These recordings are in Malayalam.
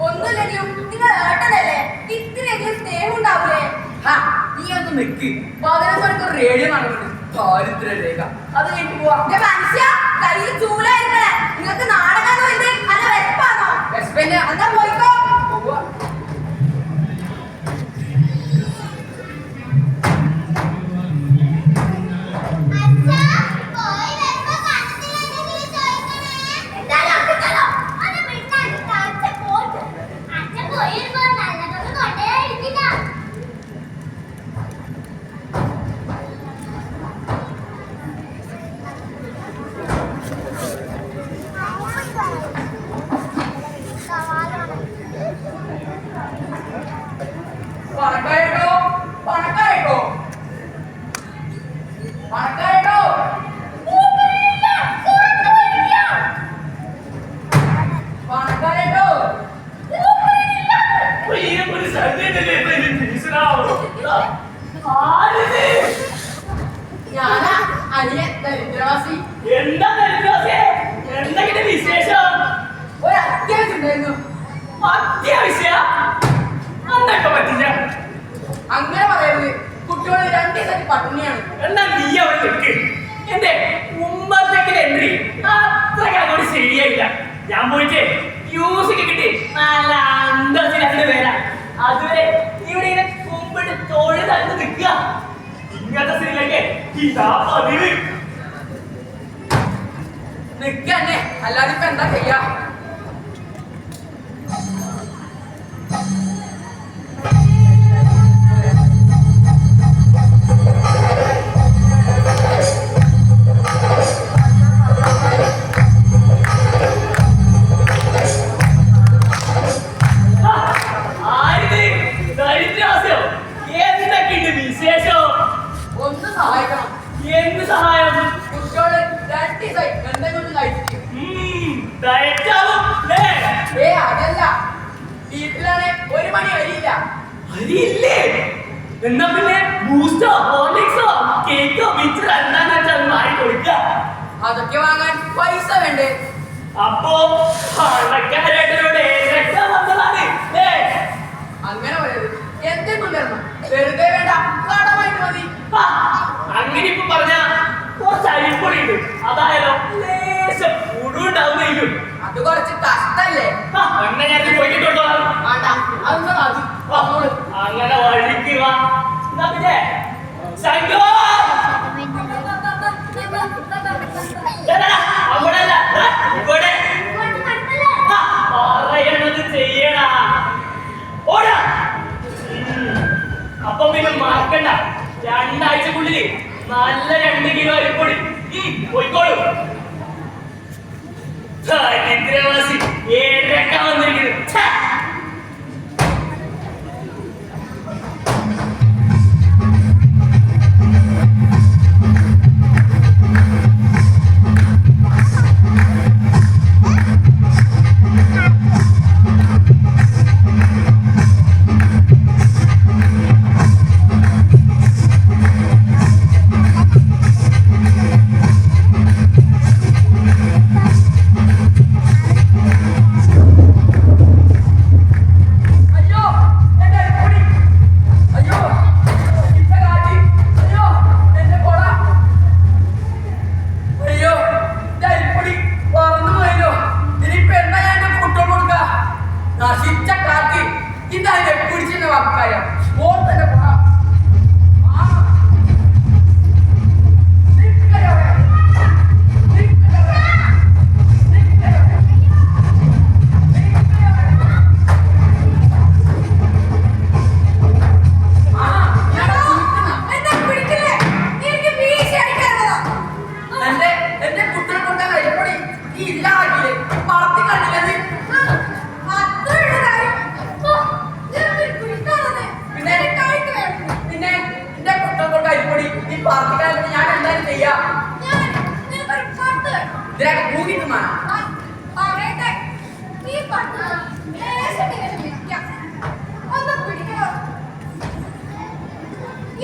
ഒന്നുമില്ലെങ്കിലും നിങ്ങൾ ഏട്ടനല്ലേ, ഇത്രയെങ്കിലും സ്നേഹം ഉണ്ടാവൂലേ? നീ ഒന്ന് നിക്ക്. 15 മണിക്കൂർ റേഡിയോ നടക്കുന്നുണ്ട്. ദാരിദ്ര്യ രേഖ അത് കഴിഞ്ഞ് പോവാ. മനുഷ്യ കയ്യിൽ ചൂലായിരിക്കണേ. നിങ്ങൾക്ക് നാടകമാണോ ഇത് അല്ല വെപ്പാണോ? വെസ്പെന്നെ എന്നാ പോയിക്കോ. പോവാ. ഞാനാ അനിയൻ ദരിദ്രവാസി. എന്താ ദരിദ്രവാസിയെ? എന്തെങ്കിലും വിശേഷം? ഒരു അത്യാവശ്യം ഉണ്ടായിരുന്നു. അത്യാവശ്യം അന്നൊക്കെ പറ്റില്ല. അങ്ങനെ പറയരുത്. കുട്ടികൾ 2 ദിവസം പട്ടിണിയാണ്. എന്നാ നീ അവിടെ നിൽക്ക്. എന്റെ മുമ്പത്തേക്ക് എൻട്രി അത്രയ്ക്ക് അങ്ങോട്ട് ശരിയായില്ല. ഞാൻ പോയിട്ട് മ്യൂസിക് കിട്ടി നല്ല അന്തസ്സിന് വരാം. അതുവരെ ഇവിടെ ഇങ്ങനെ കുമ്പിട്ട് തൊഴുതന്ന് നിൽക്കുക. ഇങ്ങനത്തെ സ്ഥിതിയിലേക്ക് ഇതാ പതിവ്. നിക്കന്നെ, അല്ലാതെ ഇപ്പൊ എന്താ ചെയ്യാ? ഒന്ന് സഹായിക്കണം. എന്ത് സഹായം? കുട്ടികള് 2 ദിവസം എന്തെങ്കിലും കഴിച്ചിട്ട്. അതല്ല, വീട്ടിലാണെ 1 മണി അരിയില്ല. അരിയില്ലേ? എന്നാ പിന്നെ ബൂസ്റ്റോ ഹോർലിക്സോ കേക്കോ മിച്ചറോ എന്താന്ന് വെച്ചാൽ വാങ്ങി കൊടുക്ക. അതൊക്കെ വാങ്ങാൻ പൈസ വേണ്ടേ? അപ്പോ പണക്കാരോട് രക്തം വന്നതാണ്. അങ്ങനെ പറയരുത്. എന്തെങ്കിലും തരണം. വെറുതെ വേണ്ട, കടമായിട്ട് മതി. അങ്ങനെ ഇപ്പൊ പറഞ്ഞ കുറച്ച് അരിപ്പൊടിയുണ്ട്. അതായാലോ ലേശം പുഴുണ്ടാവുന്നേലും അത് കുറച്ച് കഷ്ടല്ലേ? അങ്ങനെ ഞാൻ പോയിട്ടോ. വേണ്ട, അതൊന്നും മതി. അങ്ങനെ വഴിക്ക് വാ. എന്നാ പിന്നെ സംഘം അവിടെയല്ല ഇവിടെ പറയണത് ചെയ്യണ ഓടാ. അപ്പൊ പിന്നെ മറക്കണ്ട, 2 ആഴ്ചക്കുള്ളിൽ നല്ല 2 കിലോ അരിപ്പൊടി പോയിക്കോളൂ. ദരിദ്രവാസി ഏഴരക്കാൻ വന്നിരിക്കുന്നു. ഇതിനൊക്കെ കൂകിട്ട് മാണം. പറയട്ടെ ഈ പട്ട് ലേശമിങ്ങനെ വിളിക്കാം ഒന്ന് പിടിക്കണോ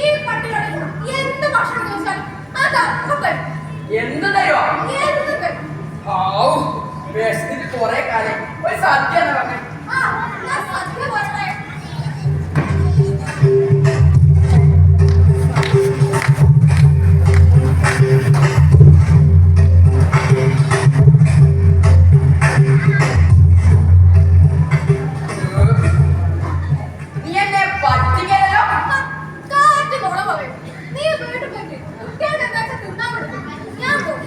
ഈ പട്ടിനോട് എന്ത് ഭക്ഷണം ചോദിച്ചാലും അതപ്പം തരും എന്ത് തരുമോ? എന്ത് തരും ഔ, വിശന്നിട്ട് കുറെ കാലം ഒരു സദ്യ എന്ന് പറഞ്ഞേ. ആ ഞാൻ സത്യം പറയട്ടെ നീ എന്നെ പറ്റിക്കലോ? കാറ്റ് കൊള പറയും നീ വീട്ടിൽ പോയിട്ട് കുട്ടികളുടെ എന്താ വെച്ചാൽ തിന്നാൻ കൊടുക്കും ഞാൻ പോകും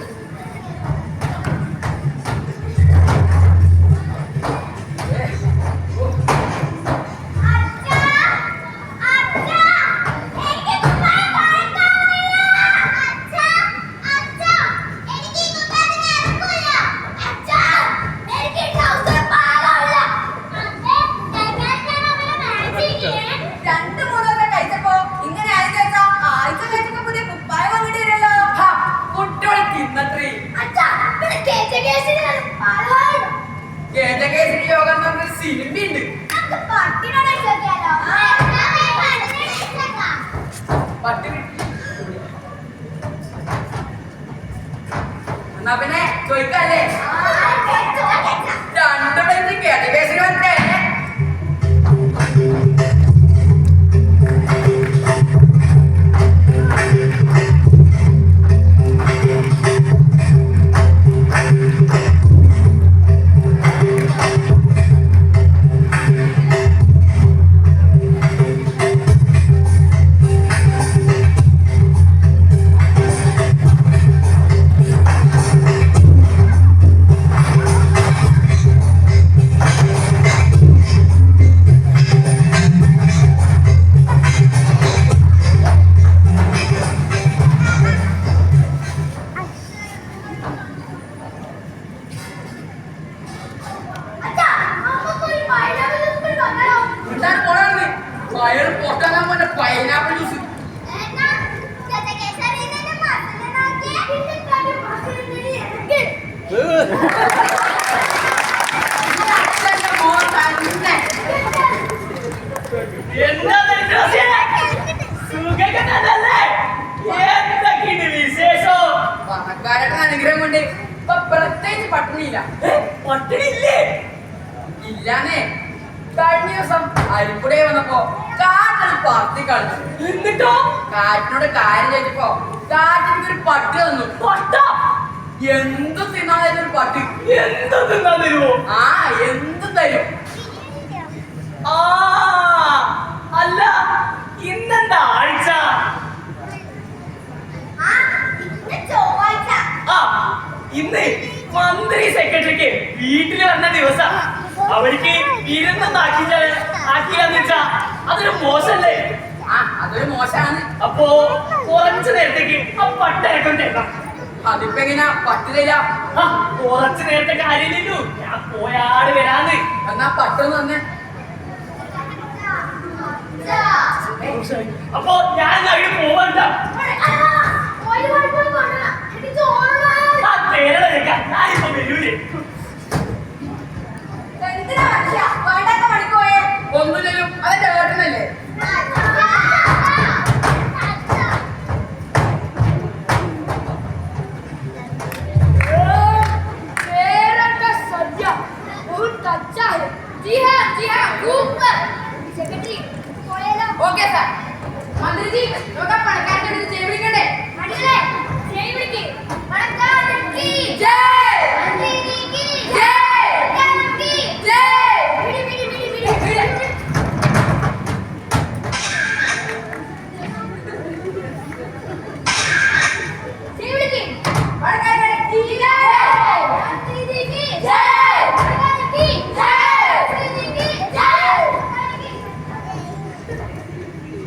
രണ്ട് മൂന്ന് ദിവസം കഴിച്ചപ്പോ ഇങ്ങനെ ആയി ചേച്ചാ ആഴ്ച കഴിച്ചപ്പോ പുതിയ കുപ്പായ വന്നിട്ട് വരുമല്ലോ ഹാ, കുട്ടികൾ തിന്നത്രേ. കേശകേശരി യോഗം എന്ന് പറഞ്ഞൊരു സിനിമയുണ്ട്. പട്ടി എന്നാ പിന്നെ ചോദിക്കല്ലേ? രണ്ടുപേരും കേശകേശരി വരട്ടെ. എന്താണ് പോണത്? വയറ് പൊട്ടാൻ പോലെ പൈനാപ്പിൾ ജ്യൂസ്. അച്ഛന്റെ മോൻ തന്നെ. എന്താ നെൽസോസേ? സുഖമൊക്കെ തന്നെയല്ലേ? എന്തൊക്കെയുണ്ട് വിശേഷം? പണക്കാരുടെ അനുഗ്രഹം കൊണ്ട് ഇപ്പൊ പ്രത്യേകിച്ച് പട്ടിണിയില്ല. പട്ടിണിയില്ലേ? ഇല്ലാന്നേ. കഴിഞ്ഞ ദിവസം അരിപ്പുടയെ വന്നപ്പോ കാറ്റൊരു പറത്തി കളിച്ചു. എന്നിട്ടോ കാറ്റിനോട് കാര്യം ചോദിച്ചപ്പോ കാറ്റിനൊരു പട്ടി തന്നു. പട്ട എന്ത് തിന്നാൻ ഒരു പട്ടി. എന്ത് തിന്നാൻ തരുമോ? ആ, എന്ത് തരും. ആ അല്ല ഇന്നെന്താ ആഴ്ച? ആ ഇന്ന് മന്ത്രി സെക്രട്ടറിക്ക് വീട്ടിൽ വന്ന ദിവസം അവർക്ക് ആക്കിയാന്ന് വെച്ചാ അതൊരു മോശല്ലേ? ആ, അതൊരു മോശമാണ്. അപ്പോ കുറച്ചു നേരത്തേക്ക് ആ പട്ടരക്കം തരണം. അതിപ്പോ എങ്ങനെയാ പട്ടി തരാ? ആ, കുറച്ചു നേരത്തെ കാര്യമില്ലല്ലോ, ഞാൻ പോയാട് വരാന്ന്. എന്നാ പട്ടൊന്ന് തന്നെ. അപ്പോ ഞാൻ അവിടെ പോവണ്ട. ആ തേരടേക്കാം, ഞാനിപ്പോ വരൂലേ. എന്തിനാ മനുഷ്യ വേണ്ടാത്ത പണിക്കോയേ ഒന്നുമില്ലല്ലോ, അതെന്റെ ഏട്ടനല്ലേ? सद्या बहुत अच्छा है जी हाँ खूब सेक्रेटरी ഓക്കെ സാർ. മന്ത്രിജി, നമുക്ക് ആ പണക്കാരന്റെ അടുത്ത് ജയ് വിളിക്കണ്ടേ?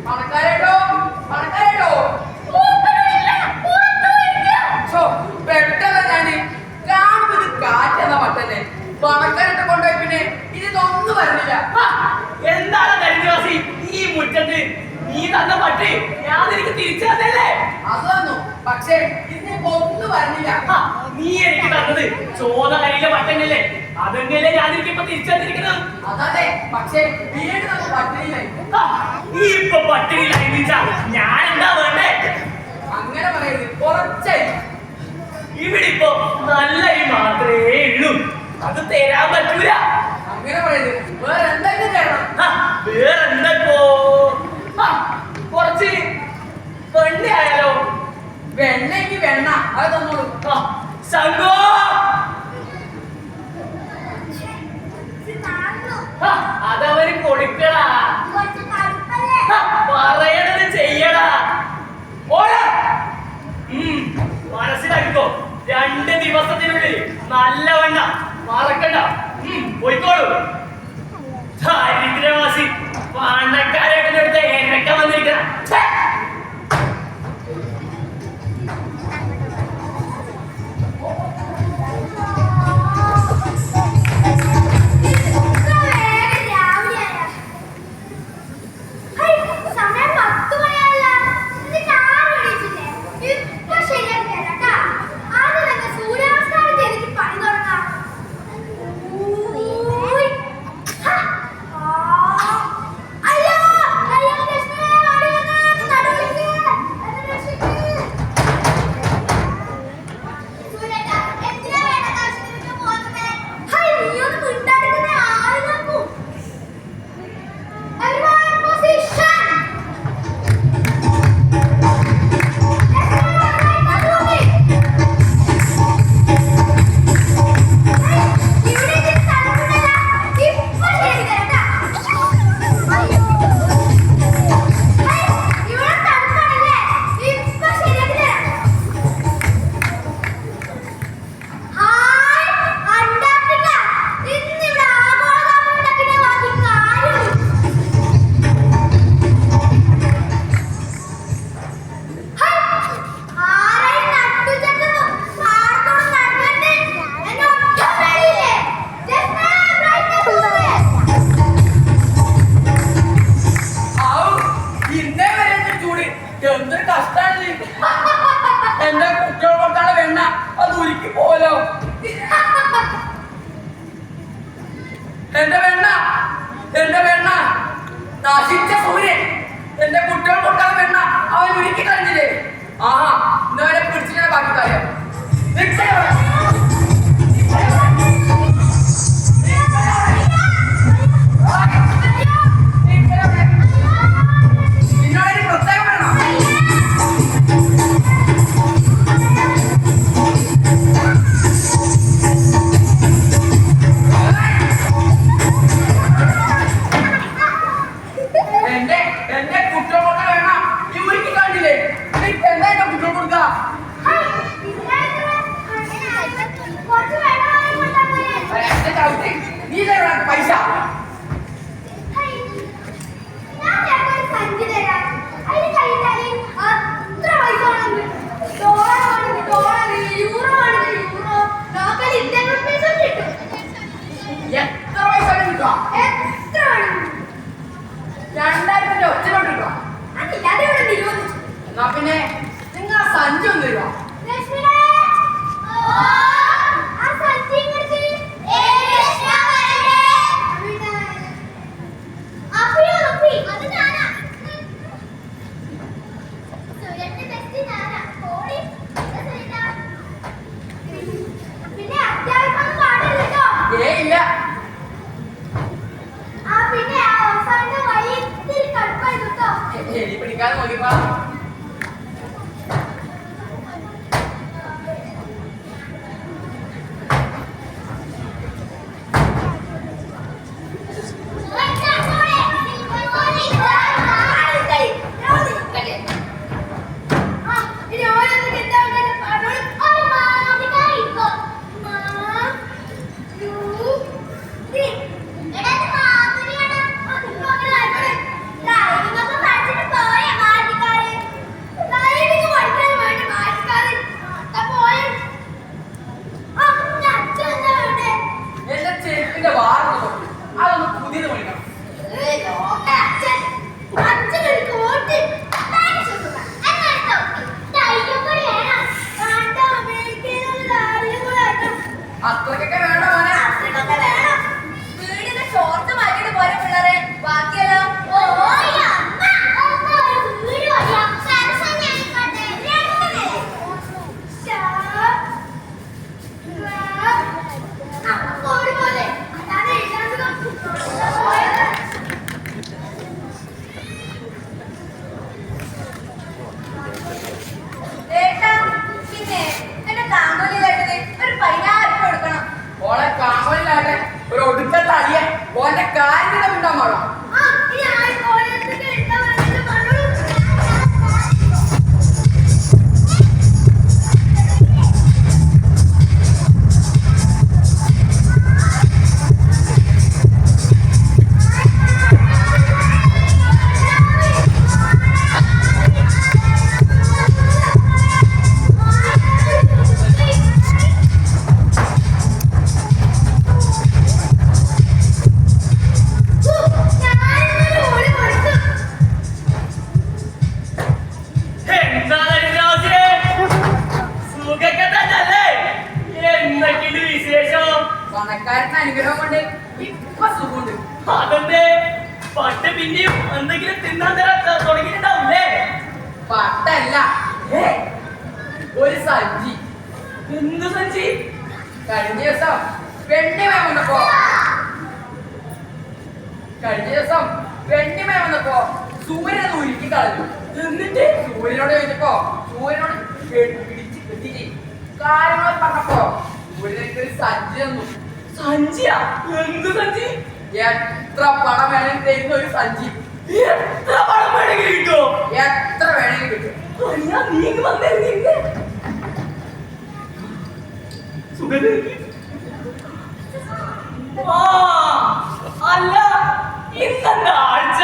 പണക്കാരേട്ടോ, പണക്കാരേട്ടോ. പെട്ടെന്ന് ഞാന് കാണുമ്പോ ഇത് കാറ്റെന്ന പട്ടല്ലേ. പണക്കാരത്തെ കൊണ്ടുപോയി പിന്നെ ഇതൊന്നും വരുന്നില്ല. ആ, എന്താണ് ധന്യവാസി ഈ മുറ്റത്ത് നീ തന്ന പട്ടി ഞാൻ നിനക്ക് തിരിച്ചു തന്നല്ലേ? അത് തന്നു, പക്ഷേ ഇതിന് ഒന്നും വരുന്നില്ല. ആ, നീ എനിക്ക് തന്നത് വെച്ചത് ചോദ കരിയിലെ പട്ടനല്ലേ അതെങ്ങനെ ഞാനിരിക്കുമ്പോ തിരിച്ചെത്തിരിക്കണം. അതെ, പക്ഷേ വീട് നമുക്ക് പട്ടിണിയിലായി. നീ ഇപ്പൊ പട്ടിണിയിലായി ഞാൻ എന്താ വേണ്ടേ? അങ്ങനെ പറയരുത്, കുറച്ചായി. ഇവിടെ ഇപ്പൊ നല്ല ഈ മാത്രമേ ഉള്ളൂ, അത് തരാൻ പറ്റൂല. അങ്ങനെ പറയരുത്, വേറെ എന്തെങ്കിലും തരണം. വേറെന്തോ കുറച്ച് വെണ്ണ ആയാലോ? വെണ്ണയ്ക്ക് വെണ്ണ, അത് തന്നോളൂ. സംഘോ അതവന് കൊടുക്കടാ, പറയണത് ചെയ്യടാ. മനസ്സിലാക്കിക്കോ, 2 ദിവസത്തിനുള്ളിൽ നല്ലവണ്ണ മറക്കണ്ട. പോയിക്കോളൂ. ദാരിദ്ര്യവാസി പണക്കാരായിട്ട് എടുത്ത് എനക്കം വന്നിരിക്കണം. എന്തൊരു കഷ്ടാണ്. എന്റെ കുട്ടികൾ കൊടുത്താണ വെണ്ണ അത് ഉരുക്കി പോലോ. എന്റെ വെണ്ണ നശിച്ച സൂര്യൻ. എന്റെ കുട്ടികൾ കൊടുത്താണ വെണ്ണ അവൻ ഉരുക്കി കളഞ്ഞില്ലേ? ആഹാ, ഇന്നവരെ പിടിച്ചിട്ട് ബാക്കി കാര്യം. പൈസ എത്ര പൈസ കിട്ടുക? 2000 ഒറ്റ കിട്ടുക. എന്നാ പിന്നെ നിങ്ങൾ ആ സഞ്ചി ഒന്ന് തരുക. ഇല്ല, എലി പിടിക്കാതെ നോക്കിപ്പോ. ഡ്രൈവിംഗ് ഒക്കെ പഠിച്ചിട്ട് പോയ മാറ്റിക്കാരെ അനുഗ്രഹം കൊണ്ട് ഇപ്പൊ സുഖമുണ്ട്. അതെന്തേ പട്ട് പിന്നെയും എന്തെങ്കിലും തിന്നാൻ തരാൻ തുടങ്ങിയിട്ടുണ്ടാവില്ലേ? പട്ടല്ല, ഒരു സഞ്ചി. എന്ത് സഞ്ചി? കഴിഞ്ഞ ദിവസം വെണ്ണിമയ വന്നപ്പോ സൂര്യനെ ഉരുക്കി കളഞ്ഞു. എന്നിട്ട് സൂര്യനോട് ചോദിച്ചപ്പോ സൂര്യനോട് പിടിച്ച് കെട്ടിച്ച് കാര്യങ്ങൾ പറഞ്ഞപ്പോ സൂര്യനൊക്കെ ഒരു സഞ്ചി തന്നു. സഞ്ചിയാ? എന്ത് സഞ്ചി? എത്ര പണം വേണമെങ്കിൽ തരുന്ന ഒരു സഞ്ചി. എത്ര പണം വേണമെങ്കിലും കിട്ടുമോ? എത്ര വേണമെങ്കിലും കിട്ടും. നീ വന്നിരുന്നില്ലേ? അല്ല, ഇന്നെന്താ ആഴ്ച?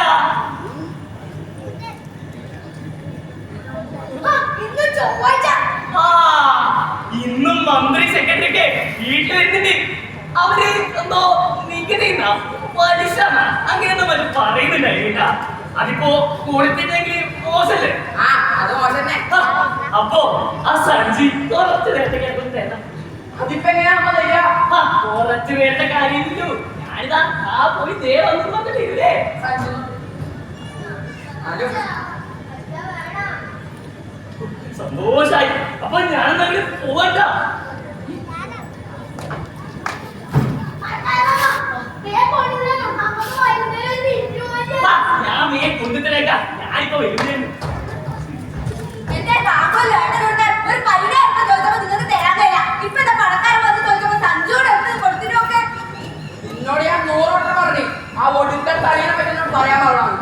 ഇന്നും മന്ത്രി സെക്രട്ടറിക്ക് വീട്ടിൽ വരുന്നുണ്ട്. അവര് എന്തോ നികുതിന്ന പലിശ അങ്ങനെയൊന്നും വല്ല പറയുന്നുണ്ടായില്ല. അതിപ്പോ കൊടുത്തിട്ടെങ്കിൽ മോശല്ലേ? അത് മോശന്നെ. അപ്പോ ആ സഞ്ചി കുറച്ച് നേരത്തേക്ക് തരണം. അതിപ്പോ എങ്ങനെയാണോ തരിക? കുറച്ച് പേരുടെ കാര്യമില്ലല്ലോ. ഞാനിതാ പോയി ദേ വന്നു വന്നിട്ടില്ലേ? സന്തോഷായി. അപ്പൊ ഞാനെന്തെങ്കിലും പോവണ്ട. ഞാൻ മീ കൊണ്ടുത്തരേക്കാം. ഞാനിപ്പോ വരുന്നേ. ഒരു പൈനായിട്ട് ചോദിച്ചപ്പോ നിങ്ങൾക്ക് തരാൻ കഴിയില്ല. ഇപ്പൊ എന്താ പണക്കാരൻ വന്ന് ചോദിച്ചപ്പോ സഞ്ചോട് എടുത്ത് കൊടുത്തിട്ടൊക്കെ. നിന്നോട് ഞാൻ 100 വട്ടം പറഞ്ഞു ആ ഒടുക്കൽ തലീനെ പറ്റി എന്നോട് പറയാൻ പാടാണ്.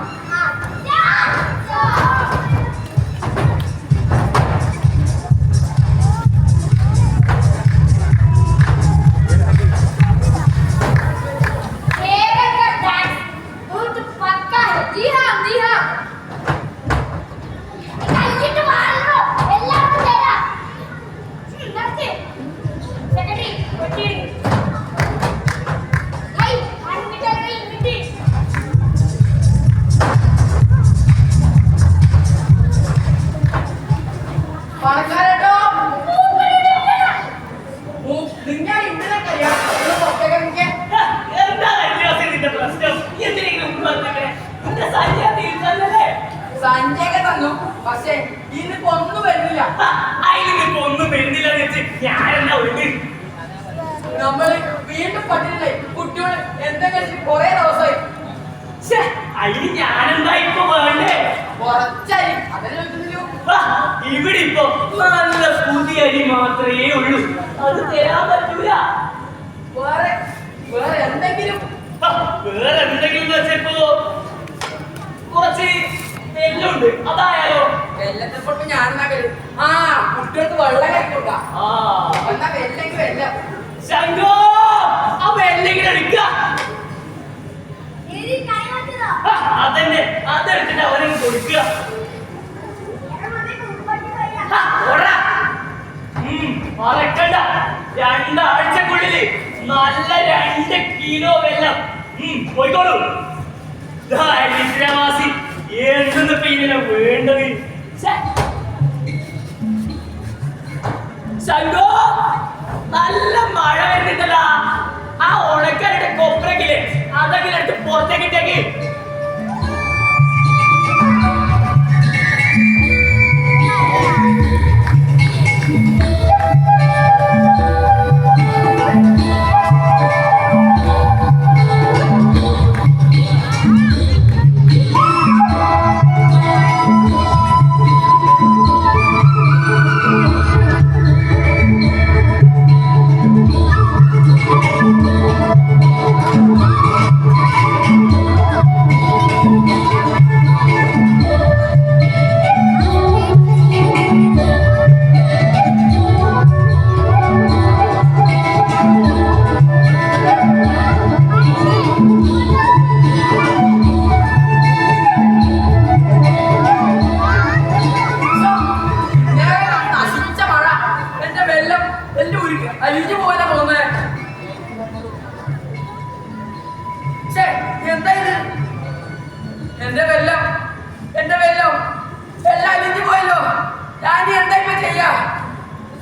പണക്കാരട്ടോ നിങ്ങൾ ഇന്നലെ കഴിയാം. എന്താ നിന്റെ പ്രശ്നം? എന്തിനെങ്കിലും സഞ്ചയൊക്കെ തന്നു, പക്ഷെ ഇന്നിപ്പോ ഒന്നും വരുന്നില്ല. അതിനിപ്പോ ഒന്നും വരുന്നില്ല വെച്ച് ഞാനെന്താ ഉണ്ട്. നമ്മള് വീണ്ടും പട്ടില്ലേ കുട്ടികൾ എന്തെങ്കിലും കൊറേ ദിവസമായി. അതിന് ഞാനെന്താ ഇപ്പൊ വേണ്ടേ? കുറച്ചായി അതല്ലേ ചോദിക്കുന്നില്ലയോ. ഇവിടെ ഇപ്പൊ നല്ല പുതിയ അരി മാത്രമേ ഉള്ളൂ. അത് തരാൻ പറ്റൂല. വേറെ എന്തെങ്കിലും വേറെ എന്തെങ്കിലും വെച്ചപ്പോ കുറച്ച് നെല്ലുണ്ട്, അതായാലോ? വെല്ലത്തെപ്പൊട്ട് ഞാനെന്നാക്കല് കുട്ടികൾക്ക് വെള്ളം കഴിക്കൂട്ട. എന്നാ വെല്ലെങ്കിൽ വെല്ലം ശങ്കോ ആ വെല്ലെങ്കിലും എടുക്ക. അതന്നെ, അതെടുത്തിട്ട് അവനെ കൊടുക്കുക. മറക്കണ്ട, 2 ആഴ്ചക്കുള്ളില് നല്ല 2 കിലോ വെള്ളം പോയിക്കോളൂ. ദാരിദ്ര്യവാസി എന്തെന്നിപ്പോ ഇങ്ങനെ വേണ്ടത്? ശങ്കോ നല്ല മഴ വരുന്നുണ്ടല്ല. ആ ഉണക്കാരുടെ കൊപ്രക്കില്ലേ അതെങ്കിലും എടുത്ത് പുറത്തേക്ക് ഇട്ടേക്ക്.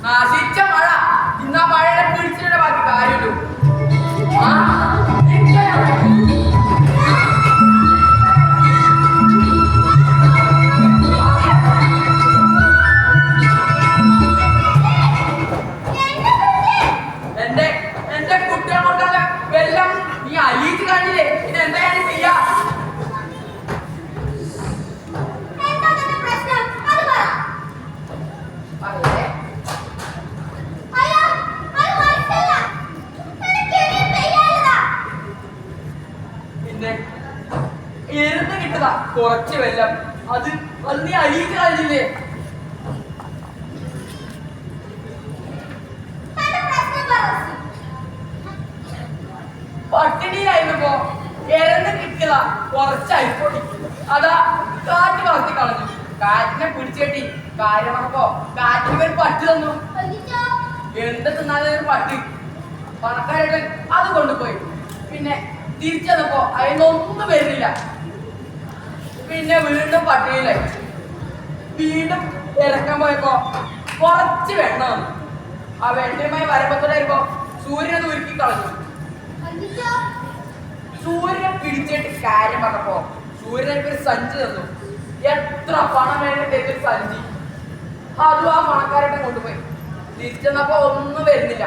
നശിച്ച മഴ. ഇന്ന് ആ മഴയുടെ പിടിച്ചിട്ട് ബാക്കി കാര്യമുള്ളൂ. കുറച്ച് വെള്ളം അത് നീ അരിയിട്ട് കളഞ്ഞില്ലേ? പട്ടിണിയിലായിരുന്നപ്പോ ഇരന്ന് കിട്ടിയതാ കുറച്ച് അരിപ്പൊടി. അതാ കാറ്റ് വളർത്തി കളഞ്ഞു. കാറ്റിനെ പിടിച്ചേട്ടി കാര്യം പറഞ്ഞപ്പോ കാറ്റിന് ഒരു പട്ടി തന്നു. എന്ത് തിന്നാലും ഒരു പട്ടി. പണക്കാരുടെ അത് കൊണ്ടുപോയി. പിന്നെ തിരിച്ചെന്നപ്പോ അതിനൊന്നും വരുന്നില്ല. പിന്നെ വീണ്ടും പട്ടിണിയിലായി. വീണ്ടും ഇറക്കാൻ പോയപ്പോ കുറച്ച് വെണ്ണ വന്നു. ആ വെണ്ണയുമായി വരമ്പത്തോടായിരുമ്പോ സൂര്യനെ ഉരുക്കി കളഞ്ഞു. സൂര്യനെ പിടിച്ചിട്ട് കാര്യം പറഞ്ഞപ്പോ സൂര്യനൊക്കെ ഒരു സഞ്ചി തന്നു. എത്ര പണം വേണ്ടി ഒരു സഞ്ചി. അതും ആ പണക്കാരുടെ കൊണ്ടുപോയി. തിരിച്ചെന്നപ്പോ ഒന്നും വരുന്നില്ല.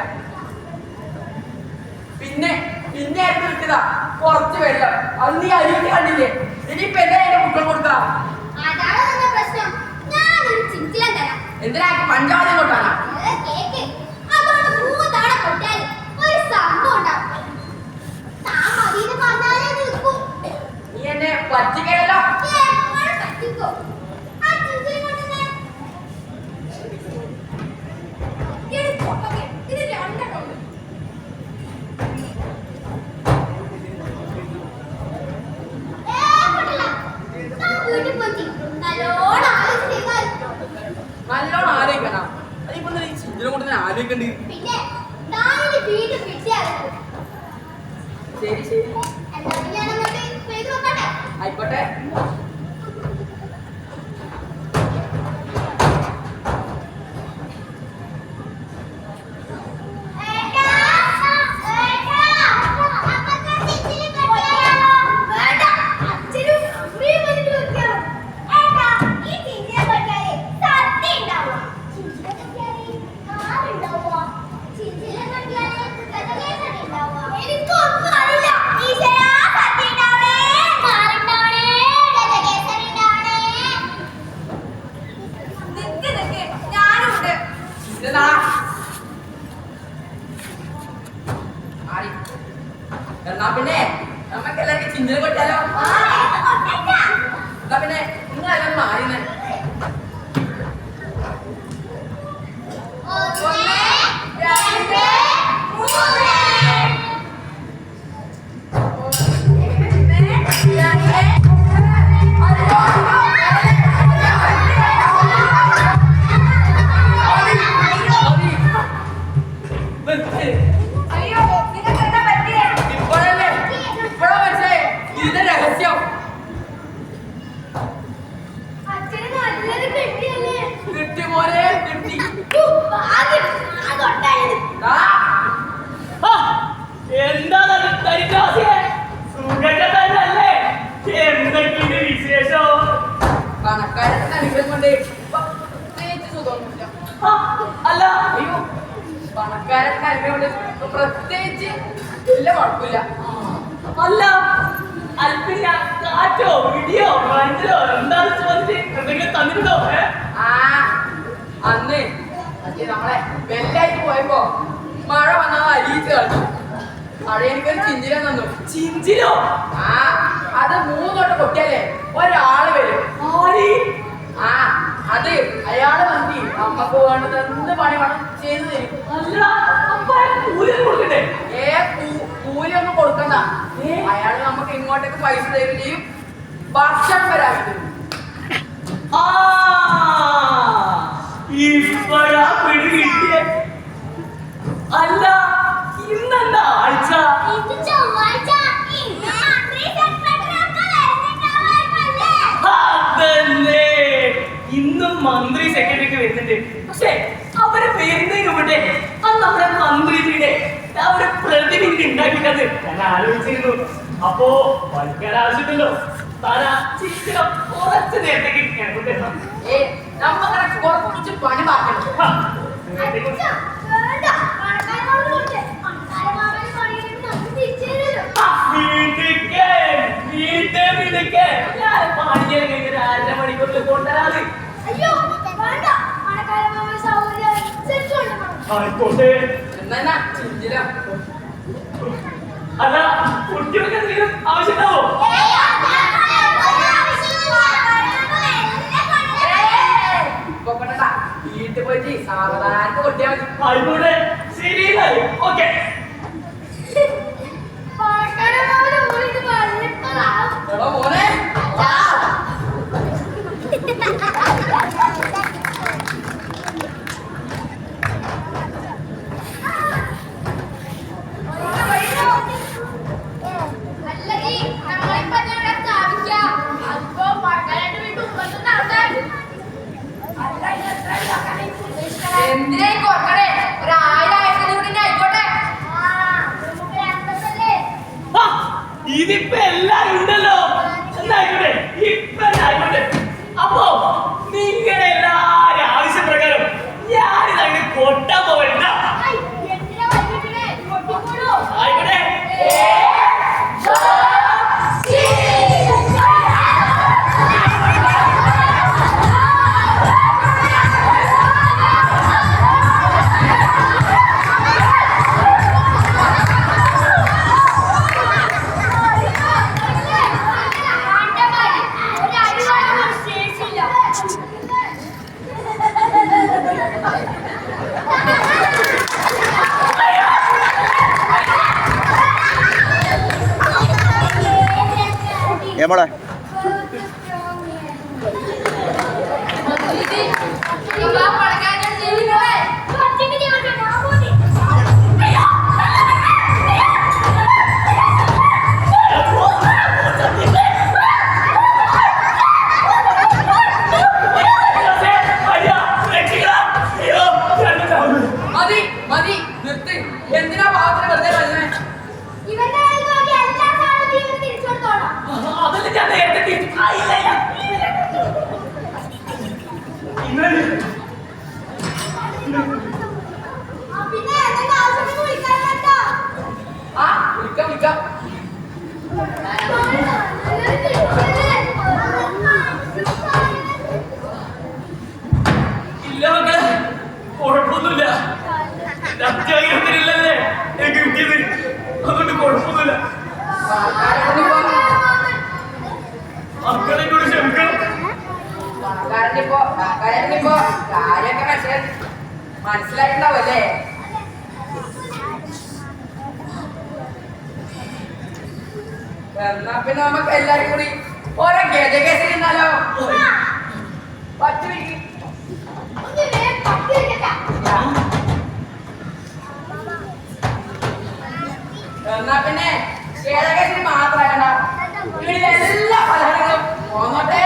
പിന്നെ ആയിരുന്നു കിട്ടിയതാ കുറച്ച് വെള്ളം. അത് നീ അരിയിട്ട് കണ്ടില്ലേ? ഇനിയിപ്പൊ എന്താ എന്റെ കുട്ടികൾ കൊടുക്കാം? എന്തിനാ പഞ്ചാബിനെ കൊണ്ടാണ്? നീ എന്നെ പറ്റിക്കല്ലോ. നല്ലോണം ആലോചിക്കണം. അതിപ്പോ ഈ ചിന്തനെ കൊണ്ട് ഞാൻ ആലോചിക്കണ്ട്. ശരി ശരി ആയിക്കോട്ടെ. എന്നാ പിന്നെ നമുക്ക് എല്ലാവർക്കും ചിന്തനെ കൊട്ടാലോ. എന്നാ പിന്നെ നിങ്ങളെല്ലാം മാറിനെ. പണക്കാരുടെ അനുഗ്രഹം കൊണ്ട് പ്രത്യേകിച്ച് സുഖമൊന്നുമില്ല. അല്ല അയ്യോ പണക്കാരുടെ അനുഗ്രഹം കൊണ്ട് പ്രത്യേകിച്ച് വലിയ കുഴപ്പമില്ല. അല്ല അല്പില്ല കാറ്റോ ഇടിയോ മഞ്ഞോ എന്താണെന്ന് ചോദിച്ചിട്ട് എന്തെങ്കിലും തന്നിട്ടുണ്ടോ? ആ അന്ന് നമ്മളെ വെല്ലായിട്ട് പോയപ്പോ മഴ വന്നാൽ അരിയിച്ച് കളിച്ചു. മഴ എനിക്കൊരു ചിഞ്ചില തന്നു. ചിഞ്ചിലോ? ആ അത് 3 തൊട്ട് പൊട്ടിയല്ലേ ഒരാള് വരും. ആ അത് അയാള് വന്നി നമ്മക്ക് വേണ്ടത് എന്ത് പണി വേണം ചെയ്തു തരും. അല്ല കൂലി കൊടുക്കണ്ടേ? കൂലിയൊന്നും കൊടുക്കണ്ട. അയാള് നമുക്ക് ഇങ്ങോട്ടേക്ക് പൈസ തരും ചെയ്യും. ഭക്ഷണം വരാൻ തരും. ഇപ്പഴാ പിടി കിട്ടിയേ. അല്ല ഇന്നെന്താ ആഴ്ച? അതല്ലേ ഇന്നും മന്ത്രി സെക്രട്ടറിക്ക് വരുന്നുണ്ട്. പക്ഷെ അവരെ വരുന്നതിന് മുമ്പേ അന്ന് നമ്മുടെ മന്ത്രിയുടെ ഒരു പ്രതിനിധി ഉണ്ടാക്കിയിട്ടത് ഞാൻ ആലോചിച്ചിരുന്നു. അപ്പോ പഠിക്കാൻ ആവശ്യമില്ലല്ലോ. താനാ ചിത്ര കുറച്ച് നേരത്തേക്ക് ഞങ്ങൾക്ക് തരണം. നമ്മളെ കുറച്ച് പണി പാക്കണം. മണിക്കൂറിൽ കൊണ്ടുവരാതെ ആയിക്കോട്ടെ. എന്നാ ചിഞ്ചില അല്ല കുട്ടികൾക്ക് എന്തെങ്കിലും ആവശ്യമുണ്ടാവോ? വീട്ടിൽ പോയിട്ട് സാവധാനത്ത് കൊട്ടിയാൽ മതി. ആയിക്കോട്ടെ ശരി ഓക്കെ. എടോ മോനെ വാ. എന്തിനായി കൊടുക്കണേ? ഒരു 1000 ആയിരത്തിന് കൂടി ആയിക്കോട്ടെ. ആ, ഇതിപ്പോ എല്ലാരും ഉണ്ടല്ലോ. എന്നായിക്കോട്ടെ ഇപ്പൊ ആയിക്കോട്ടെ. അപ്പോ നിങ്ങളുടെ എല്ലാരും ആവശ്യപ്രകാരം ഞാനിത് അങ്ങനെ കൊട്ടാൻ പോവണ്ട. ആയിക്കോട്ടെ. ഏമോളെ മതി മതി നിർത്ത്. എന്തിനാ പാവത്തിന് വെറുതെ കളഞ്ഞേ? അതല്ല ഞാൻ നേരത്തെ തിരിച്ചു. ആ, ഇല്ല, ഇല്ല. ഇന്നലെ ആ വിളിക്കാം വിളിക്കാം. ഇല്ല മക്കളെ, കുഴപ്പമൊന്നുമില്ല. അത്യാഗ്രഹത്തിനില്ലല്ലേ എനിക്ക് കിട്ടിയത്, അതുകൊണ്ട് കുഴപ്പമൊന്നുമില്ല. മക്കളെ കൂടി ക്ഷമിക്കണം. പണക്കാരനിപ്പോ കാര്യമൊക്കെ മനസ്സിലായിട്ടുണ്ടാവല്ലേ? എന്നാ പിന്നെ നമുക്ക് എല്ലാരും കൂടി ഓരോ ഗജകേസരി ഇരുന്നാലോ? പറ്റുമെങ്കിൽ എന്നാ പിന്നെ ഗജകേസരി മാത്രമല്ല, ഇവിടെ എല്ലാ ഫലങ്ങളും പോന്നോട്ടെ.